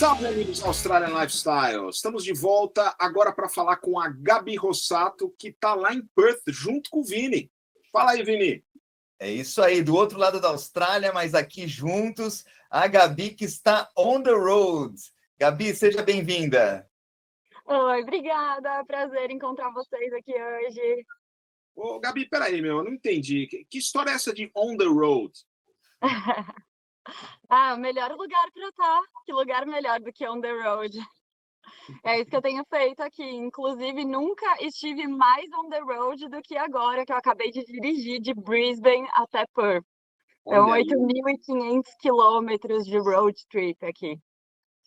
Salve, amigos da Australian Lifestyle! Estamos de volta agora para falar com a Gabi Rossato, que está lá em Perth, junto com o Vini. Fala aí, Vini. É isso aí, do outro lado da Austrália, mas aqui juntos, a Gabi que está on the road. Gabi, seja bem-vinda. Oi, obrigada. Prazer encontrar vocês aqui hoje. Ô, Gabi, peraí, eu não entendi. Que história é essa de on the road? O melhor lugar para estar. Que lugar melhor do que on the road? É isso que eu tenho feito aqui. Inclusive, nunca estive mais on the road do que agora, que eu acabei de dirigir de Brisbane até Perth. Então, 8.500 quilômetros de road trip aqui.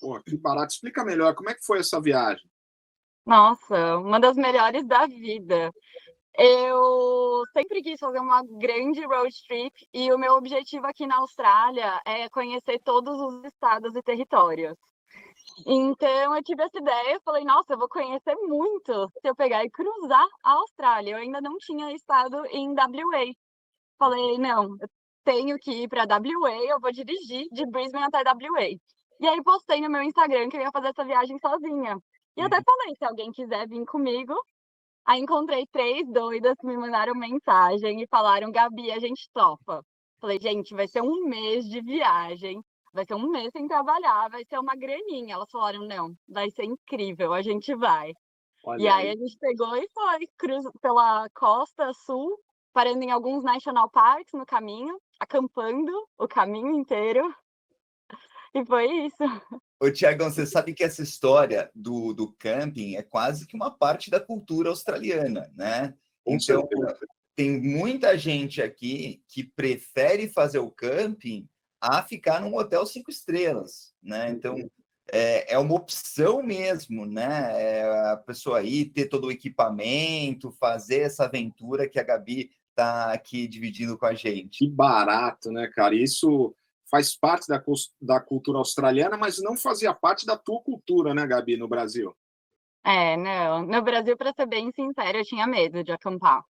Pô, que barato. Explica melhor, como é que foi essa viagem? Nossa, uma das melhores da vida. Eu sempre quis fazer uma grande road trip e o meu objetivo aqui na Austrália é conhecer todos os estados e territórios. Então eu tive essa ideia, falei, nossa, eu vou conhecer muito se eu pegar e cruzar a Austrália. Eu ainda não tinha estado em WA. Falei, não, eu tenho que ir para WA, eu vou dirigir de Brisbane até WA. E aí postei no meu Instagram que eu ia fazer essa viagem sozinha. E até falei, se alguém quiser vir comigo. Aí encontrei 3 doidas que me mandaram mensagem e falaram, Gabi, a gente topa. Falei, gente, vai ser um mês de viagem, vai ser um mês sem trabalhar, vai ser uma graninha. Elas falaram, não, vai ser incrível, a gente vai. E aí a gente pegou e foi pela costa sul, parando em alguns national parks no caminho, acampando o caminho inteiro. E foi isso. Ô, Tiagão, você sabe que essa história do camping é quase que uma parte da cultura australiana, né? Então, tem muita gente aqui que prefere fazer o camping a ficar num hotel 5 estrelas, né? Então, é uma opção mesmo, né? A pessoa ir, ter todo o equipamento, fazer essa aventura que a Gabi está aqui dividindo com a gente. Que barato, né, cara? Isso faz parte da cultura australiana, mas não fazia parte da tua cultura, né, Gabi, no Brasil? Não. No Brasil, para ser bem sincera, eu tinha medo de acampar.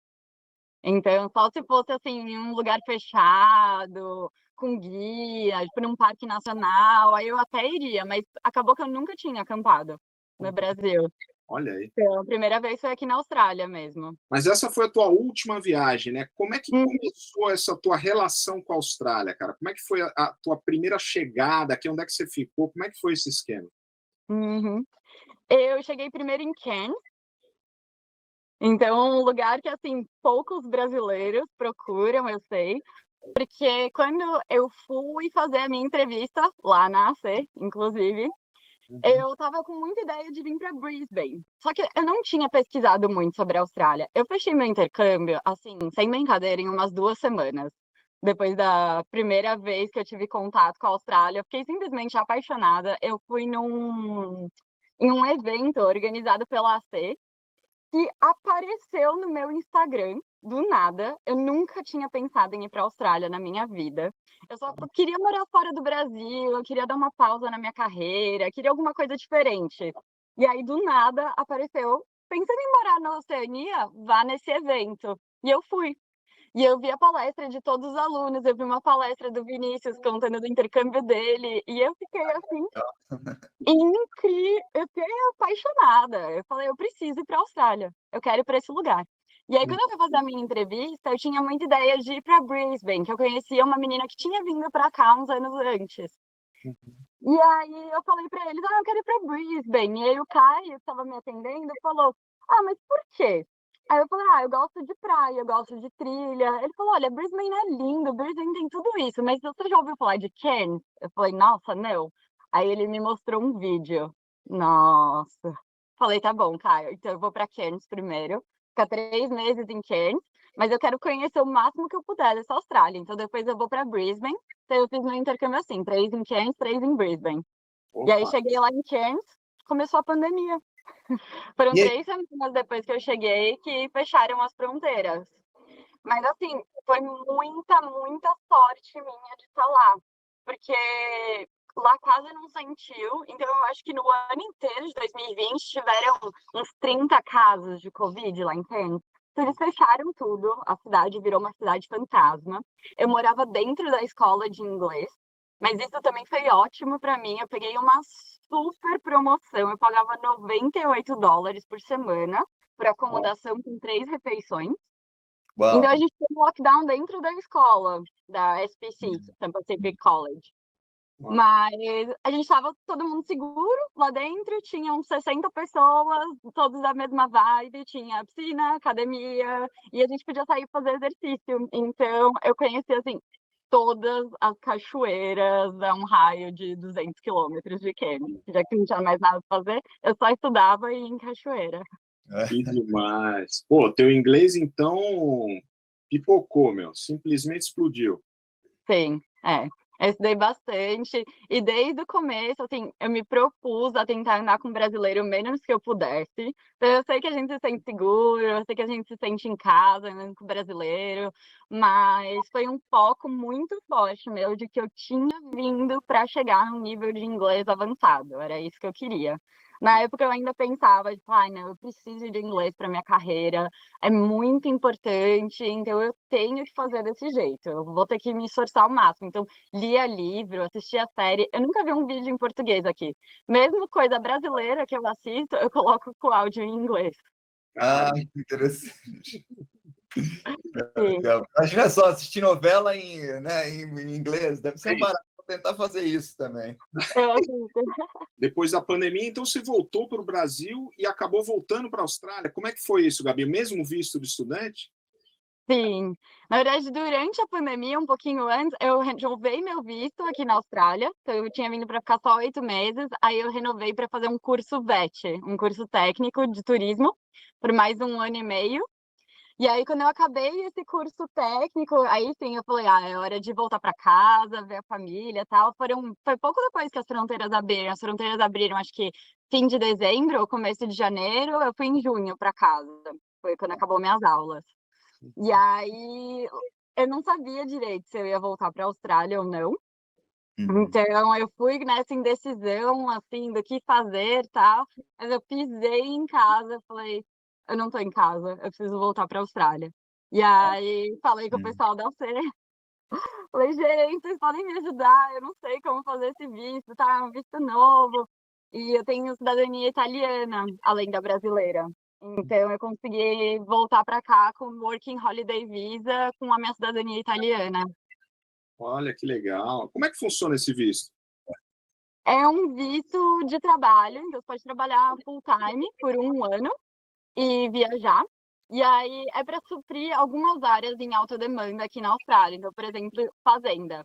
Então, só se fosse, assim, em um lugar fechado, com guia, tipo, num parque nacional, aí eu até iria, mas acabou que eu nunca tinha acampado no Brasil. Olha aí. Então, a primeira vez foi aqui na Austrália mesmo. Mas essa foi a tua última viagem, né? Como é que começou essa tua relação com a Austrália, cara? Como é que foi a tua primeira chegada aqui? Onde é que você ficou? Como é que foi esse esquema? Uhum. Eu cheguei primeiro em Cairns. Então, um lugar que, assim, poucos brasileiros procuram, eu sei. Porque quando eu fui fazer a minha entrevista, lá na AC, inclusive, eu tava com muita ideia de vir para Brisbane. Só que eu não tinha pesquisado muito sobre a Austrália. Eu fechei meu intercâmbio, assim, sem brincadeira, em umas 2 semanas. Depois da primeira vez que eu tive contato com a Austrália, eu fiquei simplesmente apaixonada. Eu fui em um evento organizado pela AC, que apareceu no meu Instagram, do nada. Eu nunca tinha pensado em ir para a Austrália na minha vida. Eu só queria morar fora do Brasil, eu queria dar uma pausa na minha carreira, queria alguma coisa diferente. E aí, do nada, apareceu, pensando em morar na Oceania, vá nesse evento. E eu fui. E eu vi a palestra de todos os alunos, eu vi uma palestra do Vinícius contando do intercâmbio dele, e eu fiquei assim, incrível, eu fiquei apaixonada. Eu falei, eu preciso ir para a Austrália, eu quero ir para esse lugar. E aí, quando eu fui fazer a minha entrevista, eu tinha muita ideia de ir para Brisbane, que eu conhecia uma menina que tinha vindo para cá uns anos antes. E aí eu falei para eles, eu quero ir para Brisbane. E aí o Caio, que estava me atendendo, falou, mas por quê? Aí eu falei, eu gosto de praia, eu gosto de trilha. Ele falou, olha, Brisbane é lindo, Brisbane tem tudo isso, mas você já ouviu falar de Cairns? Eu falei, nossa, não. Aí ele me mostrou um vídeo. Nossa. Falei, tá bom, Caio, então eu vou para Cairns primeiro, ficar 3 meses em Cairns, mas eu quero conhecer o máximo que eu puder dessa Austrália. Então depois eu vou para Brisbane. Então eu fiz meu intercâmbio assim, 3 em Cairns, 3 em Brisbane. Opa. E aí cheguei lá em Cairns, começou a pandemia. Foram 3 semanas depois que eu cheguei que fecharam as fronteiras. Mas assim, foi muita, muita sorte minha de estar lá. Porque lá quase não sentiu. Então eu acho que no ano inteiro de 2020 tiveram uns 30 casos de Covid lá em Cairns. Então eles fecharam tudo, a cidade virou uma cidade fantasma. Eu morava dentro da escola de inglês, mas isso também foi ótimo para mim. Eu peguei umas super promoção. Eu pagava $98 por semana por acomodação com 3 refeições. Uau. Então a gente teve um lockdown dentro da escola, da SPC, Sam Pacific College. Uau. Mas a gente estava todo mundo seguro lá dentro, tinham 60 pessoas, todos da mesma vibe, tinha piscina, academia, e a gente podia sair fazer exercício. Então eu conheci, assim, todas as cachoeiras a um raio de 200 quilômetros de Quênia. Já que não tinha mais nada para fazer, eu só estudava e ia em cachoeira. Que demais. Pô, teu inglês, então, pipocou, meu. Simplesmente explodiu. Sim, eu estudei bastante, e desde o começo, assim, eu me propus a tentar andar com brasileiro o menos que eu pudesse. Então, eu sei que a gente se sente seguro, eu sei que a gente se sente em casa andando com brasileiro, mas foi um foco muito forte meu de que eu tinha vindo para chegar num nível de inglês avançado, era isso que eu queria. Na época eu ainda pensava, tipo, ai, não, eu preciso de inglês para minha carreira, é muito importante, então eu tenho que fazer desse jeito, eu vou ter que me esforçar ao máximo. Então, lia livro, assistia série, eu nunca vi um vídeo em português aqui. Mesmo coisa brasileira que eu assisto, eu coloco com áudio em inglês. Que interessante. Sim. Imagina só, assistir novela em inglês, deve ser um barato tentar fazer isso também. Depois da pandemia, então você voltou para o Brasil e acabou voltando para a Austrália. Como é que foi isso, Gabi? Mesmo visto de estudante? Sim. Na verdade, durante a pandemia, um pouquinho antes, eu renovei meu visto aqui na Austrália. Então, eu tinha vindo para ficar só 8 meses. Aí, eu renovei para fazer um curso VET, um curso técnico de turismo, por mais 1 ano e meio. E aí, quando eu acabei esse curso técnico, aí sim eu falei, é hora de voltar para casa, ver a família e tal. Foi pouco depois que as fronteiras abriram. As fronteiras abriram, acho que fim de dezembro ou começo de janeiro. Eu fui em junho para casa. Foi quando acabou minhas aulas. E aí, eu não sabia direito se eu ia voltar para a Austrália ou não. Então, eu fui nessa indecisão, assim, do que fazer e tal. Mas eu pisei em casa, falei, eu não tô em casa, eu preciso voltar para a Austrália. E aí, falei com o pessoal da UC. Falei, gente, vocês podem me ajudar? Eu não sei como fazer esse visto, tá? É um visto novo. E eu tenho cidadania italiana, além da brasileira. Então, eu consegui voltar para cá com Working Holiday Visa, com a minha cidadania italiana. Olha que legal. Como é que funciona esse visto? É um visto de trabalho, então você pode trabalhar full time por 1 ano e viajar. E aí é para suprir algumas áreas em alta demanda aqui na Austrália. Então, por exemplo, fazenda.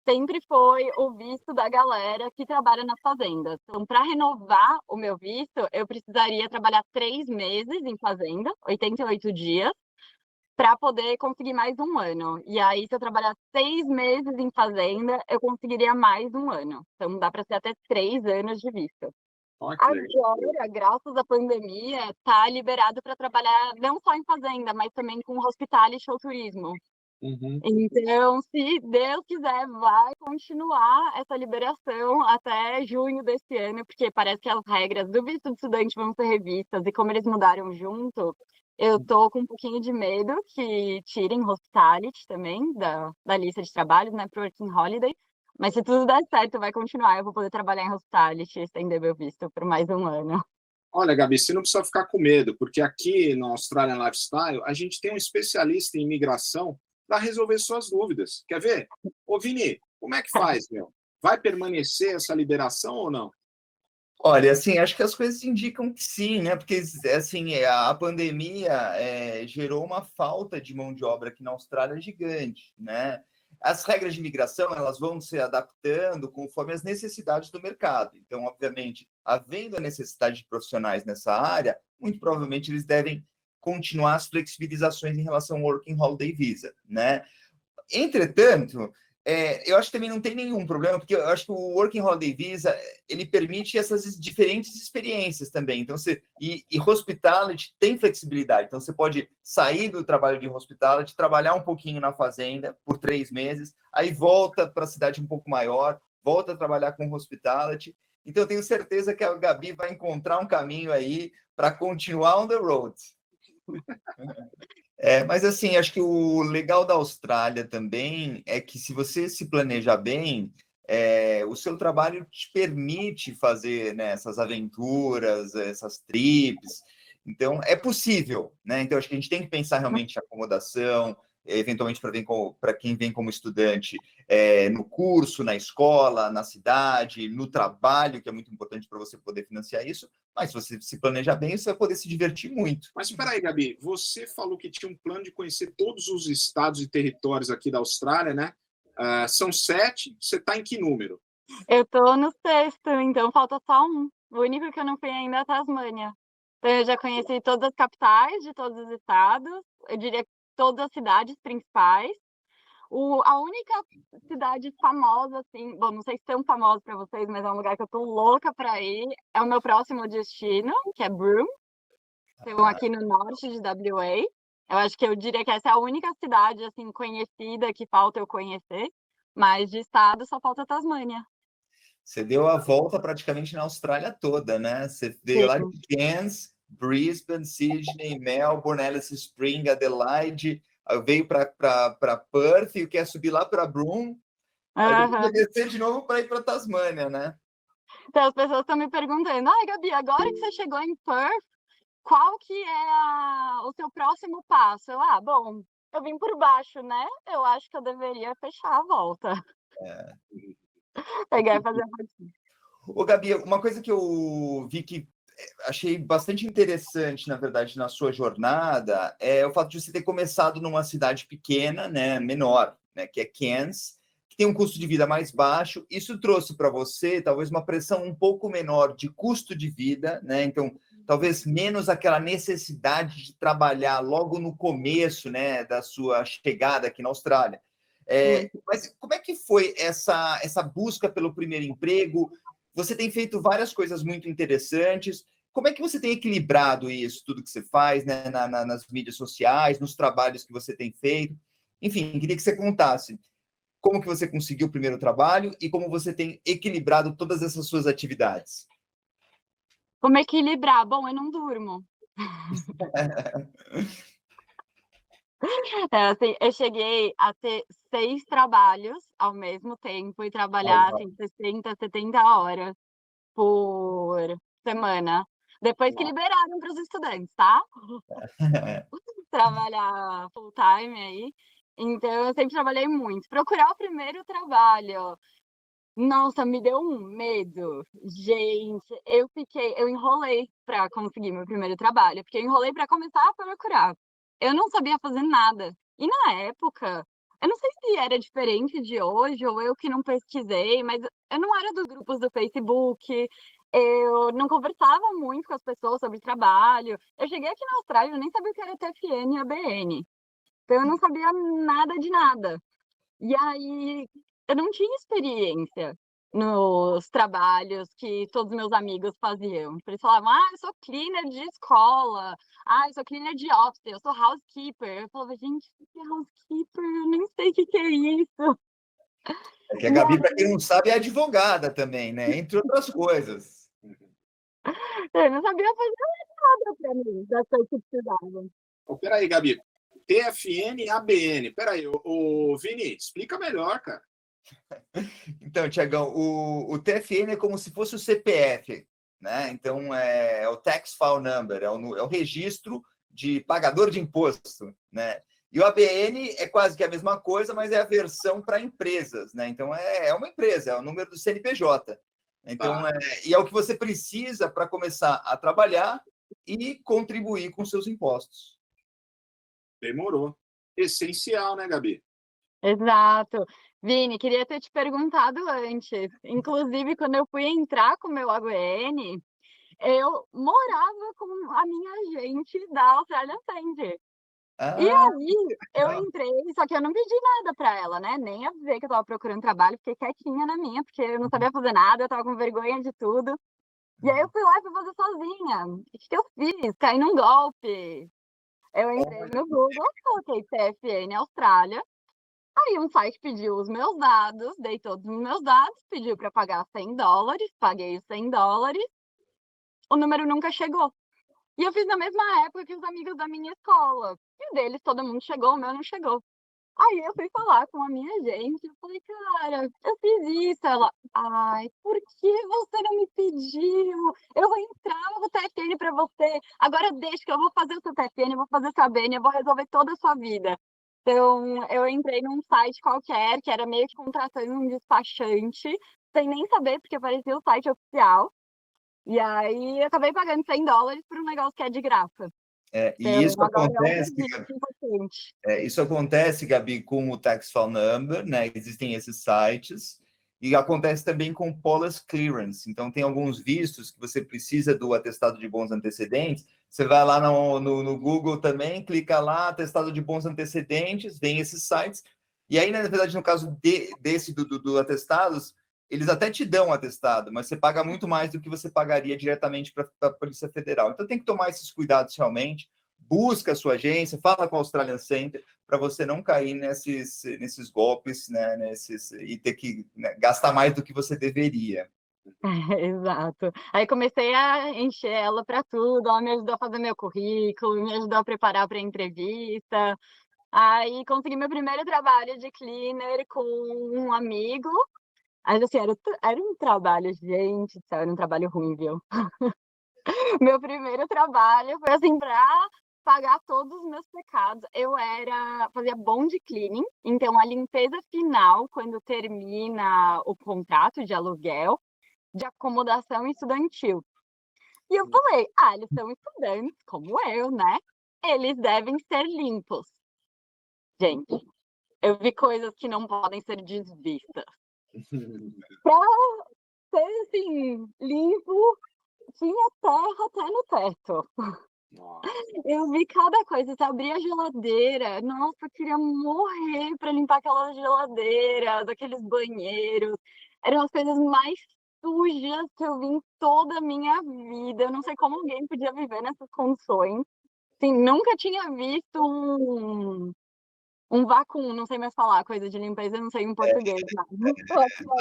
Sempre foi o visto da galera que trabalha nas fazendas. Então, para renovar o meu visto, eu precisaria trabalhar 3 meses em fazenda, 88 dias, para poder conseguir mais 1 ano. E aí, se eu trabalhar 6 meses em fazenda, eu conseguiria mais 1 ano. Então, dá para ser até 3 anos de visto. Olha que legal. Agora, graças à pandemia, tá liberado para trabalhar não só em fazenda, mas também com hospitality ou turismo. Uhum. Então, se Deus quiser, vai continuar essa liberação até junho desse ano, porque parece que as regras do visto de estudante vão ser revistas, e como eles mudaram junto, eu tô com um pouquinho de medo que tirem hospitality também da lista de trabalhos, né, pro Working Holiday. Mas se tudo der certo, vai continuar. Eu vou poder trabalhar em hospitality e estender meu visto por mais 1 ano. Olha, Gabi, você não precisa ficar com medo, porque aqui no Australian Lifestyle a gente tem um especialista em imigração para resolver suas dúvidas. Quer ver? Ô, Vini, como é que faz, meu? Vai permanecer essa liberação ou não? Olha, assim, acho que as coisas indicam que sim, né? Porque, assim, a pandemia gerou uma falta de mão de obra aqui na Austrália gigante, né? As regras de imigração, elas vão se adaptando conforme as necessidades do mercado. Então, obviamente, havendo a necessidade de profissionais nessa área, muito provavelmente eles devem continuar as flexibilizações em relação ao Working Holiday Visa, né? Entretanto, eu acho que também não tem nenhum problema, porque eu acho que o Working Holiday Visa, ele permite essas diferentes experiências também. Então, e Hospitality tem flexibilidade. Então, você pode sair do trabalho de Hospitality, trabalhar um pouquinho na fazenda por 3 meses, aí volta para a cidade um pouco maior, volta a trabalhar com Hospitality. Então, eu tenho certeza que a Gabi vai encontrar um caminho aí para continuar on the road. Mas assim, acho que o legal da Austrália também é que se você se planejar bem, o seu trabalho te permite fazer, né, essas aventuras, essas trips. Então, é possível, né? Então, acho que a gente tem que pensar realmente em acomodação, eventualmente para quem vem como estudante, no curso, na escola, na cidade, no trabalho, que é muito importante para você poder financiar isso. Mas se você se planejar bem, você vai poder se divertir muito. Mas espera aí, Gabi, você falou que tinha um plano de conhecer todos os estados e territórios aqui da Austrália, né? São 7, você está em que número? Eu tô no 6º, então falta só um. O único que eu não fui ainda é a Tasmânia. Então eu já conheci todas as capitais de todos os estados, eu diria que todas as cidades principais. A única cidade famosa, assim, bom, não sei se tão famosa para vocês, mas é um lugar que eu tô louca para ir, é o meu próximo destino, que é Broome. Então, aqui no norte de WA. Eu acho que eu diria que essa é a única cidade, assim, conhecida que falta eu conhecer, mas de estado só falta a Tasmânia. Você deu a volta praticamente na Austrália toda, né? Você veio lá de Sim. Cairns, Brisbane, Sydney, Melbourne, Alice Springs, Adelaide, veio para Perth e quer subir lá para Broome, aí depois vai Aham. descer de novo para ir para Tasmânia, né? Então, as pessoas estão me perguntando, ai, Gabi, agora que você chegou em Perth, qual que é o seu próximo passo? Bom, eu vim por baixo, né? Eu acho que eu deveria fechar a volta. Pegar e fazer a voltinha. Ô, Gabi, uma coisa que eu vi que achei bastante interessante, na verdade, na sua jornada, é o fato de você ter começado numa cidade pequena, né, menor, né, que é Cairns, que tem um custo de vida mais baixo. Isso trouxe para você, talvez, uma pressão um pouco menor de custo de vida, né? Então, talvez menos aquela necessidade de trabalhar logo no começo, né, da sua chegada aqui na Austrália. Mas como é que foi essa busca pelo primeiro emprego? Você tem feito várias coisas muito interessantes. Como é que você tem equilibrado isso, tudo que você faz, né, nas mídias sociais, nos trabalhos que você tem feito? Enfim, queria que você contasse como que você conseguiu o primeiro trabalho e como você tem equilibrado todas essas suas atividades. Como equilibrar? Bom, eu não durmo. Assim, eu cheguei a ter 6 trabalhos ao mesmo tempo e trabalhar, assim, 60, 70 horas por semana. Depois que liberaram para os estudantes, tá? Trabalhar full time aí. Então, eu sempre trabalhei muito. Procurar o primeiro trabalho, nossa, me deu um medo. Gente, eu enrolei para conseguir meu primeiro trabalho, porque eu enrolei para começar a procurar. Eu não sabia fazer nada. E na época, eu não sei se era diferente de hoje ou eu que não pesquisei, mas eu não era dos grupos do Facebook, eu não conversava muito com as pessoas sobre trabalho. Eu cheguei aqui na Austrália, eu nem sabia o que era TFN e ABN. Então eu não sabia nada de nada. E aí, eu não tinha experiência nos trabalhos que todos meus amigos faziam. Eles falavam, eu sou cleaner de escola, eu sou cleaner de office, eu sou housekeeper. Eu falava, gente, o que é housekeeper? Eu nem sei o que é isso. É que a E Gabi, para aí, quem não sabe, é advogada também, né? Entre outras coisas. eu não sabia fazer nada para mim, das coisas que precisavam. Peraí, Gabi. TFN e ABN. Peraí, Vini, explica melhor, cara. Então, Tiagão, o TFN é como se fosse o CPF, né? Então, é o Tax File Number, é o registro de pagador de imposto, né? E o ABN é quase que a mesma coisa, mas é a versão para empresas, né? Então, é uma empresa, é o número do CNPJ. Então, Tá, e é o que você precisa para começar a trabalhar e contribuir com seus impostos. demorou. Essencial, né, Gabi? Exato. Vini, queria ter te perguntado antes. Inclusive, quando eu fui entrar com o meu ABN, eu morava com a minha agente da Australian Center. E Ah, aí, eu entrei, só que eu não pedi nada para ela, né? Nem avisei que eu estava procurando trabalho, fiquei quietinha na minha, porque eu não sabia fazer nada, eu estava com vergonha de tudo. E aí eu fui lá e fui fazer sozinha. O que eu fiz? Caí num golpe. Eu entrei no Google, coloquei TFN Austrália. Aí um site pediu os meus dados, dei todos os meus dados, pediu para pagar $100, paguei os $100, o número nunca chegou. E eu fiz na mesma época que os amigos da minha escola. E o deles, todo mundo chegou, o meu não chegou. Aí eu fui falar com a minha agente, eu falei, cara, eu fiz isso. Ela, ai, por que você não me pediu? Eu vou entrar no TFN para você. Agora deixa que eu vou fazer o seu TFN, eu vou fazer sua BN, eu vou resolver toda a sua vida. Então, eu entrei num site qualquer, que era meio que contratando um despachante, sem nem saber, porque parecia o site oficial. E aí, eu acabei pagando $100 por um negócio que é de graça. E Então, isso agora é um acontece, serviço importante. isso acontece, Gabi, com o Tax File Number, né? Existem esses sites, e acontece também com o Policy Clearance. Então, tem alguns vistos que você precisa do atestado de bons antecedentes. Você vai lá no Google também, clica lá, atestado de bons antecedentes, vem esses sites. E aí, na verdade, no caso desse do atestados, eles até te dão um atestado, mas você paga muito mais do que você pagaria diretamente para a Polícia Federal. Então, tem que tomar esses cuidados realmente. Busca a sua agência, fala com a Australian Center, para você não cair nesses golpes, né, e ter que, né, gastar mais do que você deveria. Exato. Aí comecei a encher ela para tudo, ela me ajudou a fazer meu currículo, me ajudou a preparar para a entrevista. Aí consegui meu primeiro trabalho de cleaner com um amigo. Mas assim, era um trabalho, gente, era um trabalho ruim, viu? Meu primeiro trabalho foi assim para pagar todos os meus pecados. Fazia bond cleaning, então a limpeza final, quando termina o contrato de aluguel, de acomodação estudantil. E eu falei, eles são estudantes como eu, né? Eles devem ser limpos. Gente, eu vi coisas que não podem ser desvistas. Pra ser, assim, limpo, tinha terra até no teto. Eu vi cada coisa, você abria a geladeira, nossa, eu queria morrer para limpar aquelas geladeiras, aqueles banheiros. Eram as coisas mais sujas que eu vi em toda a minha vida. Eu não sei como alguém podia viver nessas condições. Assim, nunca tinha visto um vácuo, não sei mais falar, coisa de limpeza, eu não sei em português, mas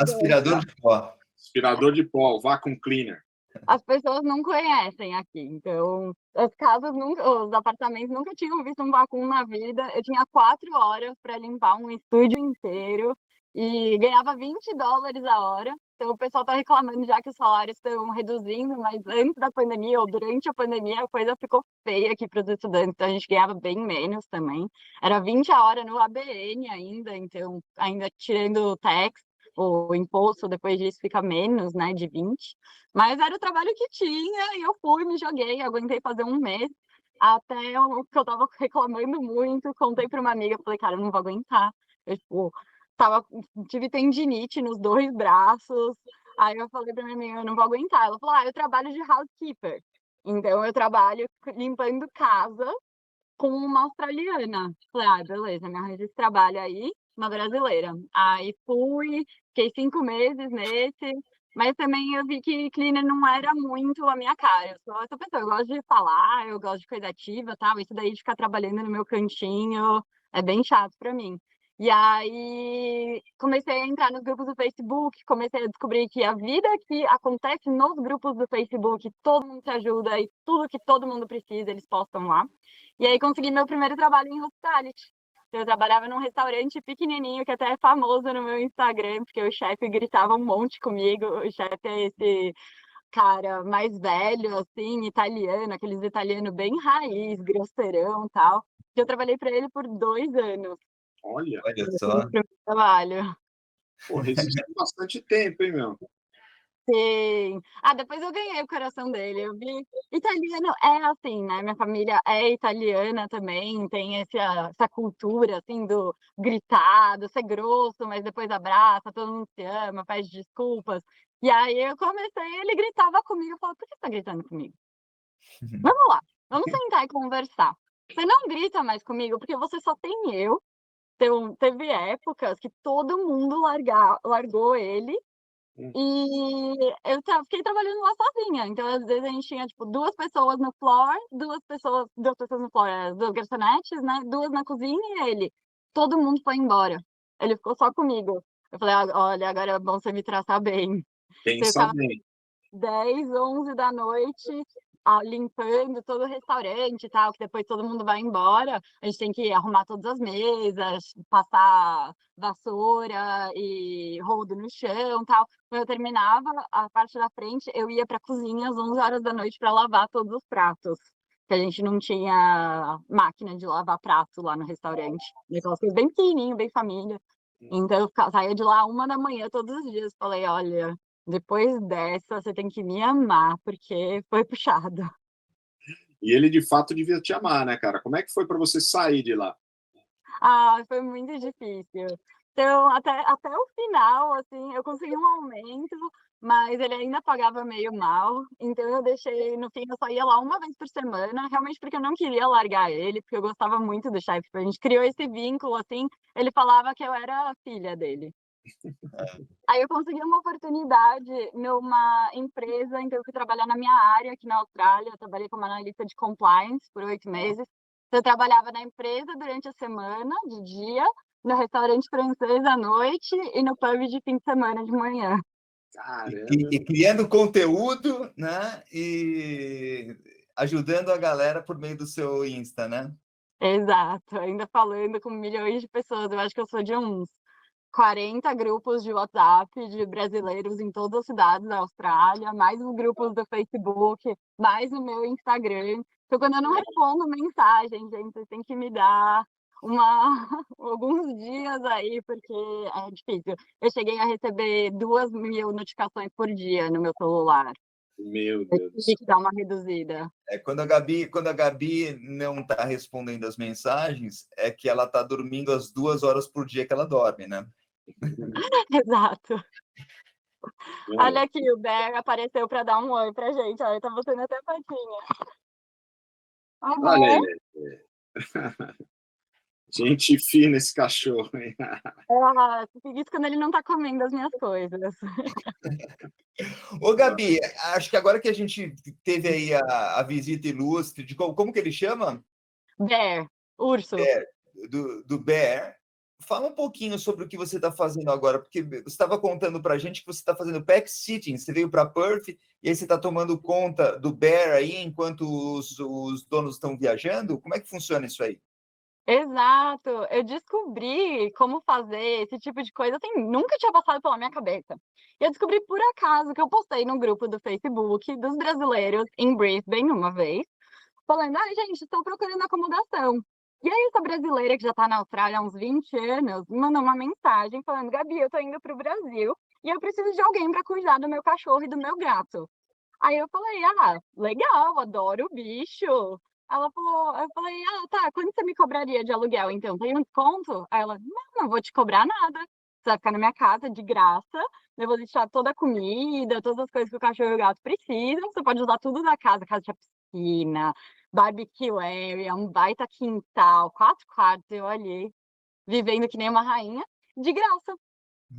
Aspirador de pó. Aspirador de pó, vacuum cleaner. as pessoas não conhecem aqui. Então, as casas nunca, os apartamentos nunca tinham visto um vácuo na vida. Eu tinha 4 horas para limpar um estúdio inteiro e ganhava $20 a hora. Então, o pessoal está reclamando já que os salários estão reduzindo, mas antes da pandemia ou durante a pandemia a coisa ficou feia aqui para os estudantes. Então, a gente ganhava bem menos também. Era 20 a hora no ABN ainda, então, ainda tirando o tax, o imposto, depois disso fica menos, né, de 20. Mas era o trabalho que tinha e eu fui, me joguei, aguentei fazer um mês, até que eu tava reclamando muito, contei para uma amiga, falei, cara, eu não vou aguentar. Eu, tipo, tive tendinite nos 2 braços, aí eu falei pra minha amiga, eu não vou aguentar. Ela falou, eu trabalho de housekeeper, então eu trabalho limpando casa com uma australiana. Falei, beleza, me arranjo esse trabalho aí, uma brasileira. Aí fui, fiquei 5 meses nesse, mas também eu vi que cleaner não era muito a minha cara. Eu sou essa pessoa, eu gosto de falar, eu gosto de coisa ativa, tal. Isso daí de ficar trabalhando no meu cantinho é bem chato para mim. E aí comecei a entrar nos grupos do Facebook, comecei a descobrir que a vida que acontece nos grupos do Facebook, todo mundo se ajuda e tudo que todo mundo precisa, eles postam lá. E aí consegui meu primeiro trabalho em hospitality. Eu trabalhava num restaurante pequenininho, que até é famoso no meu Instagram, porque o chefe gritava um monte comigo. O chefe é esse cara mais velho, assim, italiano, aqueles italianos bem raiz, grosseirão e tal. E eu trabalhei para ele por 2 anos. Olha, Olha Foi só. meu primeiro trabalho. pô, resistiu bastante tempo, hein, meu? Sim. Depois eu ganhei o coração dele. Eu vi. Italiano é assim, né? Minha família é italiana também, tem essa cultura, assim, do gritar, do ser grosso, mas depois abraça, todo mundo se ama, pede desculpas. E aí eu comecei, ele gritava comigo, eu falava, por que você tá gritando comigo? Vamos lá, vamos sentar e conversar. Você não grita mais comigo porque você só tem eu. Então, teve épocas que todo mundo largou ele e eu fiquei trabalhando lá sozinha. Então, às vezes, a gente tinha, tipo, 2 pessoas no floor, 2 pessoas no floor, 2 garçonetes, né? 2 na cozinha e ele. Todo mundo foi embora. Ele ficou só comigo. Eu falei, olha, agora é bom você me tratar bem. Você Pensa ficava bem. 10, 11 da noite, limpando todo o restaurante e tal, que depois todo mundo vai embora, a gente tem que arrumar todas as mesas, passar vassoura e rodo no chão e tal. Quando eu terminava a parte da frente, eu ia para a cozinha às 11 horas da noite para lavar todos os pratos, que a gente não tinha máquina de lavar prato lá no restaurante. Aquelas coisas bem pequenininho, bem família. Então eu saía de lá 1 da manhã todos os dias. Falei, olha, depois dessa você tem que me amar, porque foi puxado. E ele de fato devia te amar, né, cara? Como é que foi para você sair de lá? Foi muito difícil. Então, até o final, assim, eu consegui um aumento, mas ele ainda pagava meio mal. Então, eu deixei, no fim, eu só ia lá 1 vez por semana, realmente porque eu não queria largar ele, porque eu gostava muito do chefe. A gente criou esse vínculo, assim, ele falava que eu era a filha dele. Aí eu consegui uma oportunidade numa empresa, então eu fui trabalhar na minha área aqui na Austrália. Eu trabalhei como analista de compliance por 8 meses. Eu trabalhava na empresa durante a semana, de dia, no restaurante francês à noite e no pub de fim de semana de manhã. Caramba! E criando conteúdo, né? E ajudando a galera por meio do seu Insta, né? Exato, ainda falando com milhões de pessoas. Eu acho que eu sou de uns 40 grupos de WhatsApp de brasileiros em todas as cidades da Austrália, mais os grupos do Facebook, mais o meu Instagram. Então, quando eu não respondo mensagem, gente, vocês têm que me dar alguns dias aí, porque é difícil. Eu cheguei a receber 2.000 notificações por dia no meu celular. Meu Eu Deus do tive céu. que dar uma reduzida. Quando a Gabi não está respondendo as mensagens, é que ela está dormindo as 2 horas por dia que ela dorme, né? Exato. Meu, Olha aqui, o Bear apareceu para dar um oi pra gente. Olha, ele tá botando até patinha. Oi, olha Bear. ele. Gente fina esse cachorro, hein? Fico isso quando ele não tá comendo as minhas coisas. Ô, Gabi, acho que agora que a gente teve aí a visita ilustre de como que ele chama? Bear, urso. Bear, do Bear. Fala um pouquinho sobre o que você está fazendo agora, porque você estava contando para a gente que você está fazendo pack sitting, você veio para Perth e aí você está tomando conta do Bear aí enquanto os donos estão viajando? Como é que funciona isso aí? Exato. Eu descobri como fazer esse tipo de coisa, assim, nunca tinha passado pela minha cabeça. E eu descobri por acaso que eu postei no grupo do Facebook dos brasileiros em Brisbane uma vez, falando, ai, gente, estou procurando acomodação. E aí, essa brasileira que já está na Austrália há uns 20 anos, me mandou uma mensagem falando, Gabi, eu tô indo para o Brasil e eu preciso de alguém para cuidar do meu cachorro e do meu gato. Aí eu falei, legal, adoro o bicho. Ela falou, eu falei, tá, quanto você me cobraria de aluguel, então? Tem um desconto? Aí ela, não vou te cobrar nada. Você vai ficar na minha casa de graça, eu vou deixar toda a comida, todas as coisas que o cachorro e o gato precisam. Você pode usar tudo da casa, a casa tinha piscina, barbecue area, um baita quintal, 4 quartos, eu olhei, vivendo que nem uma rainha, de graça.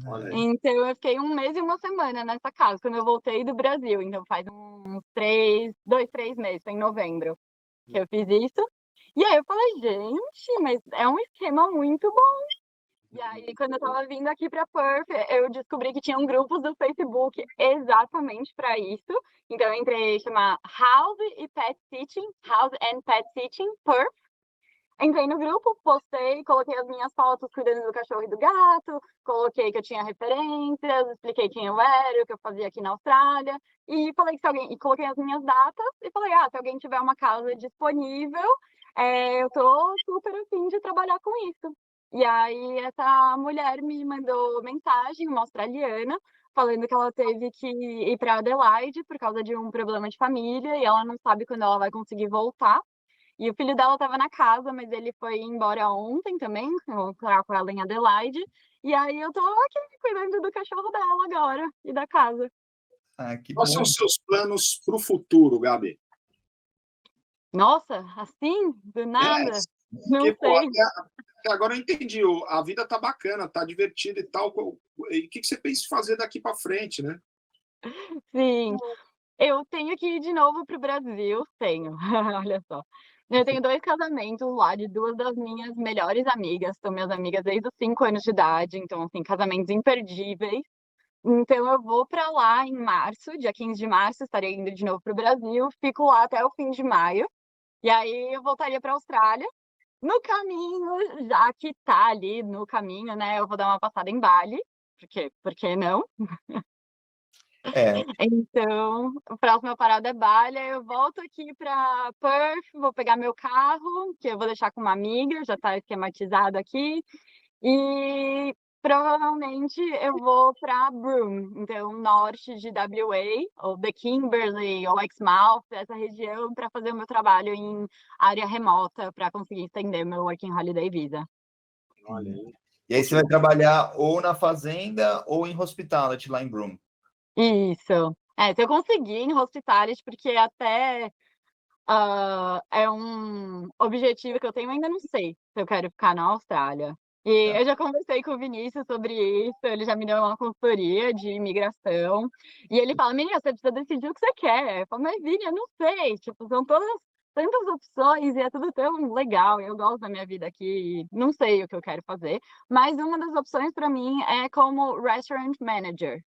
Olha aí. Então, eu fiquei 1 mês e 1 semana nessa casa, quando eu voltei do Brasil. Então, faz uns 2, 3 meses, foi em novembro que eu fiz isso. E aí eu falei, gente, mas é um esquema muito bom. E aí, quando eu tava vindo aqui para Perth, eu descobri que tinham grupos do Facebook exatamente para isso. Então, eu entrei, chama House e Pet Sitting, House and Pet Sitting Perth. Entrei no grupo, postei, coloquei as minhas fotos cuidando do cachorro e do gato, coloquei que eu tinha referências, expliquei quem eu era, o que eu fazia aqui na Austrália, e falei que se alguém, e coloquei as minhas datas, e falei, se alguém tiver uma casa disponível, eu tô super afim de trabalhar com isso. E aí essa mulher me mandou mensagem, uma australiana, falando que ela teve que ir para Adelaide por causa de um problema de família, e ela não sabe quando ela vai conseguir voltar. E o filho dela estava na casa, mas ele foi embora ontem também, eu vou com ela em Adelaide. E aí eu tô aqui cuidando do cachorro dela agora e da casa. Que Quais são bom. os seus planos para o futuro, Gabi? Nossa, assim, do nada? Não Porque, pô, sei. até agora eu entendi. A vida tá bacana, tá divertida e tal. E o que você pensa em fazer daqui para frente, né? Sim, eu tenho que ir de novo pro Brasil, tenho, olha só. Eu tenho 2 casamentos lá de 2 das minhas melhores amigas, são minhas amigas desde os 5 anos de idade, então, assim, casamentos imperdíveis. Então, eu vou para lá em março, dia 15 de março, estarei indo de novo para o Brasil, fico lá até o fim de maio, e aí eu voltaria para a Austrália. No caminho, já que tá ali no caminho, né, eu vou dar uma passada em Bali, porque por que não? É, Então, a próxima parada é Bali, aí eu volto aqui para Perth, vou pegar meu carro, que eu vou deixar com uma amiga, já está esquematizado aqui, e provavelmente eu vou para Broome, então norte de WA, ou The Kimberley, ou Exmouth, essa região, para fazer o meu trabalho em área remota, para conseguir estender meu Working Holiday Visa. Olha aí. e aí você vai trabalhar ou na fazenda ou em hospitality lá em Broome. Isso. Se eu conseguir em hospitality, porque até é um objetivo que eu tenho, ainda não sei se eu quero ficar na Austrália. E Tá. eu já conversei com o Vinícius sobre isso, ele já me deu uma consultoria de imigração. E ele fala, menina, você precisa decidir o que você quer. Eu falo, mas Vini, eu não sei. Tipo, são todas tantas opções e é tudo tão legal. Eu gosto da minha vida aqui, e não sei o que eu quero fazer. Mas uma das opções para mim é como restaurant manager.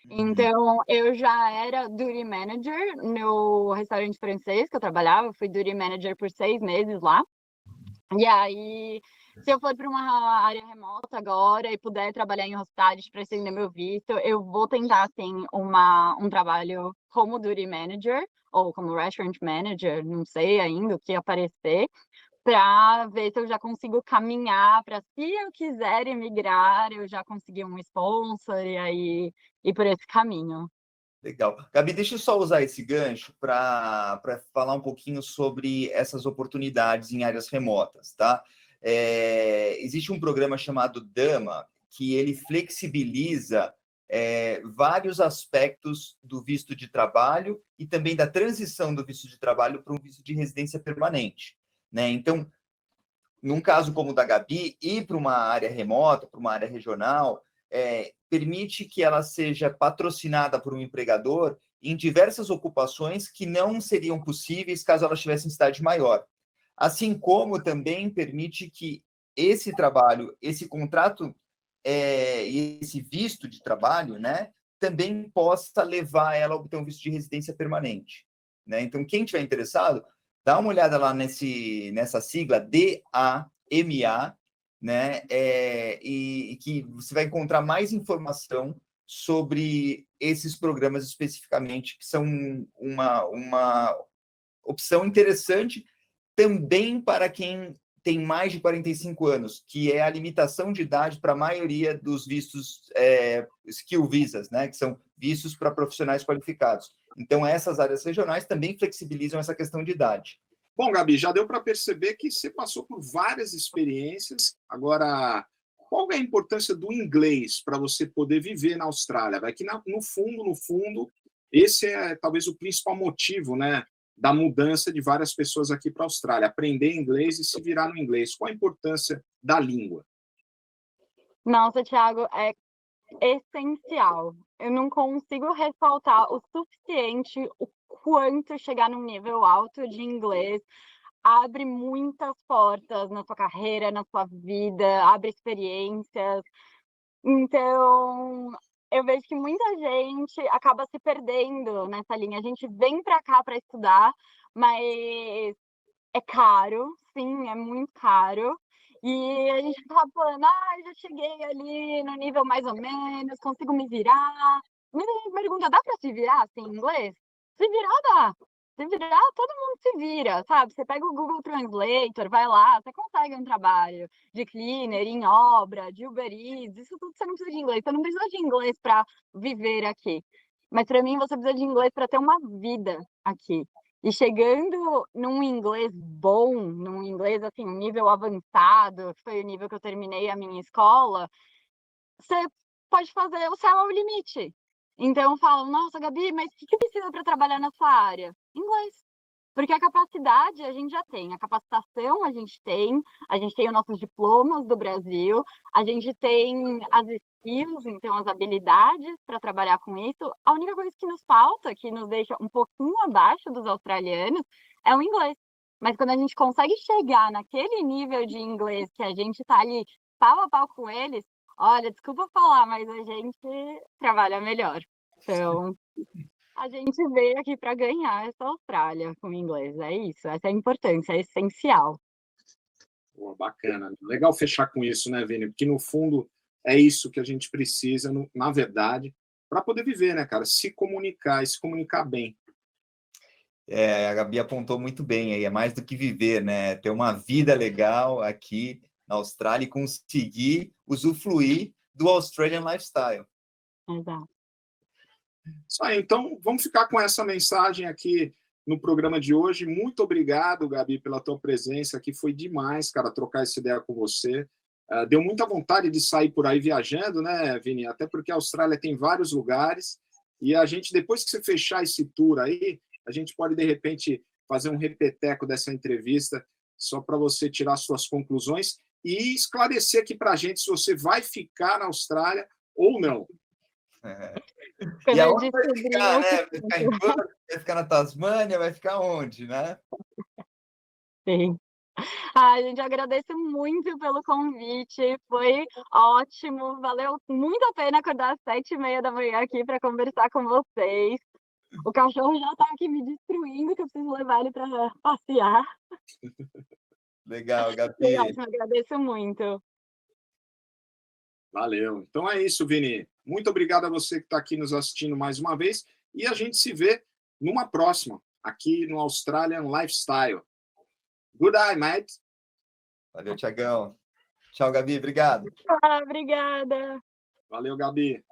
Uhum. Então, eu já era duty manager no restaurante francês que eu trabalhava, fui duty manager por 6 meses lá. E aí, se eu for para uma área remota agora e puder trabalhar em hospitality para estender meu visto, eu vou tentar, assim, um trabalho como duty manager ou como restaurant manager, não sei ainda o que aparecer, para ver se eu já consigo caminhar para, se eu quiser emigrar, eu já conseguir um sponsor e aí ir por esse caminho. Legal. Gabi, deixa eu só usar esse gancho para falar um pouquinho sobre essas oportunidades em áreas remotas, tá? Existe um programa chamado Dama, que ele flexibiliza vários aspectos do visto de trabalho e também da transição do visto de trabalho para um visto de residência permanente, né? Então, num caso como o da Gabi, ir para uma área remota, para uma área regional, permite que ela seja patrocinada por um empregador em diversas ocupações que não seriam possíveis caso ela estivesse em cidade maior. Assim como também permite que esse trabalho, esse contrato e esse visto de trabalho, né, também possa levar ela a obter um visto de residência permanente. Né? Então, quem estiver interessado, dá uma olhada lá nessa sigla DAMA, né? E que você vai encontrar mais informação sobre esses programas especificamente, que são uma opção interessante também para quem tem mais de 45 anos, que é a limitação de idade para a maioria dos vistos skill visas, né? Que são vistos para profissionais qualificados. Então, essas áreas regionais também flexibilizam essa questão de idade. Bom, Gabi, já deu para perceber que você passou por várias experiências. Agora, qual é a importância do inglês para você poder viver na Austrália? Vai que no fundo, esse é talvez o principal motivo, né, da mudança de várias pessoas aqui para a Austrália, aprender inglês e se virar no inglês. Qual a importância da língua? Nossa, Thiago, é essencial. Eu não consigo ressaltar o suficiente o quanto chegar num nível alto de inglês abre muitas portas na sua carreira, na sua vida, abre experiências. Então, eu vejo que muita gente acaba se perdendo nessa linha. A gente vem para cá para estudar, mas é caro, sim, é muito caro. E a gente acaba falando, já cheguei ali no nível mais ou menos, consigo me virar. Muita gente pergunta, dá para se virar assim, em inglês? Se virar, dá. Se virar, todo mundo se vira, sabe? Você pega o Google Translator, vai lá, você consegue um trabalho de cleaner, em obra, de Uber Eats, isso tudo você não precisa de inglês. Você não precisa de inglês para viver aqui. Mas para mim, você precisa de inglês para ter uma vida aqui. E chegando num inglês bom, num inglês, assim, um nível avançado, que foi o nível que eu terminei a minha escola, você pode fazer, o céu é o limite. Então, falam, nossa, Gabi, mas o que precisa para trabalhar na sua área? Inglês. Porque a capacidade a gente já tem, a capacitação a gente tem os nossos diplomas do Brasil, a gente tem as skills, então as habilidades para trabalhar com isso. A única coisa que nos falta, que nos deixa um pouquinho abaixo dos australianos, é o inglês. Mas quando a gente consegue chegar naquele nível de inglês que a gente está ali pau a pau com eles, Olha, desculpa falar, mas a gente trabalha melhor. Então, a gente veio aqui para ganhar essa Austrália com o inglês, é isso, essa é a importância, é essencial. Pô, bacana. Legal fechar com isso, né, Vini? Porque no fundo é isso que a gente precisa, na verdade, para poder viver, né, cara? Se comunicar e se comunicar bem. A Gabi apontou muito bem aí, é mais do que viver, né? Ter uma vida legal aqui na Austrália e conseguir usufruir do Australian Lifestyle. Exato. Isso aí, então vamos ficar com essa mensagem aqui no programa de hoje. Muito obrigado, Gabi, pela tua presença aqui. Foi demais, cara, trocar essa ideia com você. Deu muita vontade de sair por aí viajando, né, Vini? Até porque a Austrália tem vários lugares e a gente, depois que você fechar esse tour aí, a gente pode, de repente, fazer um repeteco dessa entrevista só para você tirar suas conclusões e esclarecer aqui para a gente se você vai ficar na Austrália ou não. E aonde vai ficar, né? Vai ficar em Perth, vai ficar na Tasmânia, vai ficar onde, né? Sim. A gente agradece muito pelo convite, foi ótimo, valeu muito a pena acordar às 7h30 aqui para conversar com vocês. O cachorro já está aqui me destruindo, que eu preciso levar ele para passear. Legal, Gabi. Foi ótimo, agradeço muito. Valeu. Então é isso, Vini. Muito obrigado a você que está aqui nos assistindo mais uma vez e a gente se vê numa próxima, aqui no Australian Lifestyle. Good day, mate. Valeu, Tiagão. Tchau, Gabi. Obrigado. Obrigada. Valeu, Gabi.